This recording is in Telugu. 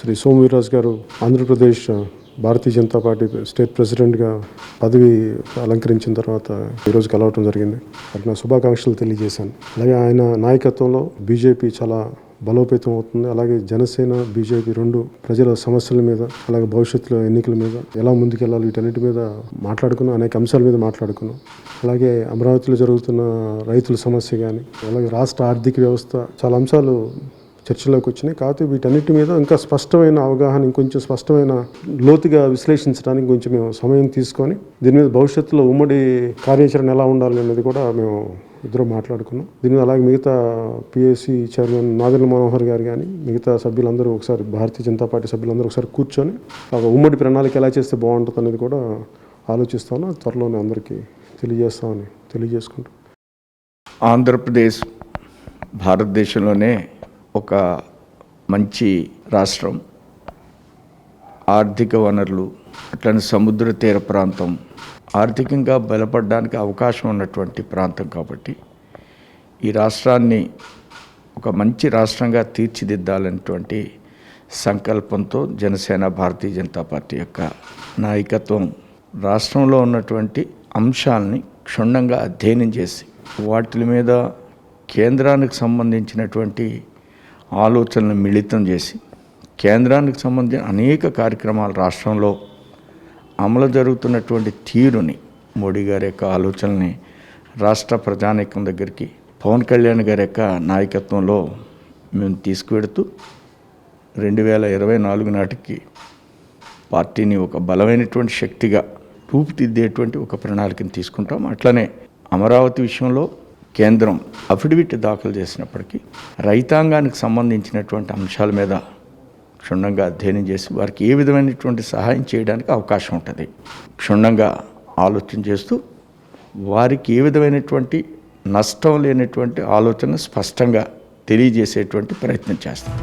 శ్రీ సోము వీర్రాజు గారు ఆంధ్రప్రదేశ్ భారతీయ జనతా పార్టీ స్టేట్ ప్రెసిడెంట్గా పదవి అలంకరించిన తర్వాత ఈరోజు కలవటం జరిగింది. వారికి నా శుభాకాంక్షలు తెలియజేశాను. అలాగే ఆయన నాయకత్వంలో బీజేపీ చాలా బలోపేతం అవుతుంది. అలాగే జనసేన, బీజేపీ రెండు ప్రజల సమస్యల మీద, అలాగే భవిష్యత్తులో ఎన్నికల మీద ఎలా ముందుకెళ్ళాలి వీటన్నిటి మీద మాట్లాడుకున్నాం. అనేక అంశాల మీద మాట్లాడుకున్నాం. అలాగే అమరావతిలో జరుగుతున్న రైతుల సమస్య కానీ, అలాగే రాష్ట్ర ఆర్థిక వ్యవస్థ, చాలా అంశాలు చర్చలోకి వచ్చినాయి. కాకపోతే వీటన్నిటి మీద ఇంకా స్పష్టమైన అవగాహన, ఇంకొంచెం స్పష్టమైన లోతుగా విశ్లేషించడానికి కొంచెం మేము సమయం తీసుకొని దీని మీద భవిష్యత్తులో ఉమ్మడి కార్యాచరణ ఎలా ఉండాలి అనేది కూడా మేము ఇద్దరు మాట్లాడుకున్నాం. దీని మీద అలాగే మిగతా పిఎస్సి చైర్మన్ నాదెండ్ల మనోహర్ గారు కానీ మిగతా సభ్యులందరూ ఒకసారి, భారతీయ జనతా పార్టీ సభ్యులందరూ ఒకసారి కూర్చొని ఒక ఉమ్మడి ప్రణాళిక ఎలా చేస్తే బాగుంటుంది అనేది కూడా ఆలోచిస్తాను. త్వరలోనే అందరికీ తెలియజేస్తామని తెలియజేసుకుంటాం. ఆంధ్రప్రదేశ్ భారతదేశంలోనే ఒక మంచి రాష్ట్రం. ఆర్థిక వనరులు, అట్లనే సముద్ర తీర ప్రాంతం, ఆర్థికంగా బలపడడానికి అవకాశం ఉన్నటువంటి ప్రాంతం కాబట్టి ఈ రాష్ట్రాన్ని ఒక మంచి రాష్ట్రంగా తీర్చిదిద్దాలనేటువంటి సంకల్పంతో జనసేన, భారతీయ జనతా పార్టీ యొక్క నాయకత్వం రాష్ట్రంలో ఉన్నటువంటి అంశాలని క్షుణ్ణంగా అధ్యయనం చేసి వాటి మీద కేంద్రానికి సంబంధించినటువంటి ఆలోచనలు మిళితం చేసి కేంద్రానికి సంబంధించిన అనేక కార్యక్రమాలు రాష్ట్రంలో అమలు జరుగుతున్నటువంటి తీరుని, మోడీ గారి యొక్క ఆలోచనల్ని రాష్ట్ర ప్రజానీకం దగ్గరికి పవన్ కళ్యాణ్ గారి యొక్క నాయకత్వంలో మేము తీసుకువెడుతూ 2024 నాటికి పార్టీని ఒక బలమైనటువంటి శక్తిగా రూపుదిద్దేటువంటి ఒక ప్రణాళికను తీసుకుంటాం. అట్లనే అమరావతి విషయంలో కేంద్రం అఫిడవిట్ దాఖలు చేసినప్పటికీ రైతాంగానికి సంబంధించినటువంటి అంశాల మీద క్షుణ్ణంగా అధ్యయనం చేసి వారికి ఏ విధమైనటువంటి సహాయం చేయడానికి అవకాశం ఉంటుంది క్షుణ్ణంగా ఆలోచన చేస్తూ వారికి ఏ విధమైనటువంటి నష్టం లేనటువంటి ఆలోచన స్పష్టంగా తెలియజేసేటువంటి ప్రయత్నం చేస్తాం.